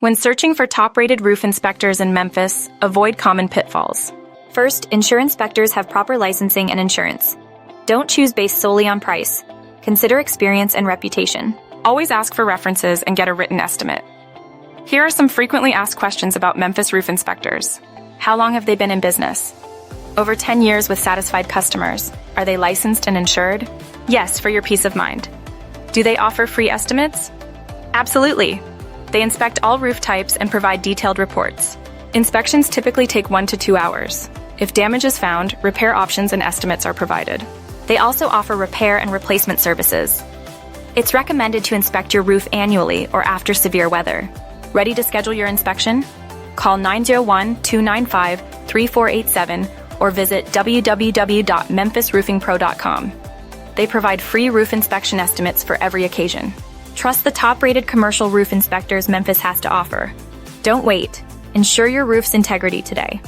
When searching for top-rated roof inspectors in Memphis, avoid common pitfalls. First, ensure inspectors have proper licensing and insurance. Don't choose based solely on price. Consider experience and reputation. Always ask for references and get a written estimate. Here are some frequently asked questions about Memphis roof inspectors. How long have they been in business? Over 10 years with satisfied customers. Are they licensed and insured? Yes, for your peace of mind. Do they offer free estimates? Absolutely. They inspect all roof types and provide detailed reports. Inspections typically take 1 to 2 hours. If damage is found, repair options and estimates are provided. They also offer repair and replacement services. It's recommended to inspect your roof annually or after severe weather. Ready to schedule your inspection? Call 901-295-3487 or visit www.memphisroofingpro.com. They provide free roof inspection estimates for every occasion. Trust the top-rated commercial roof inspectors Memphis has to offer. Don't wait. Ensure your roof's integrity today.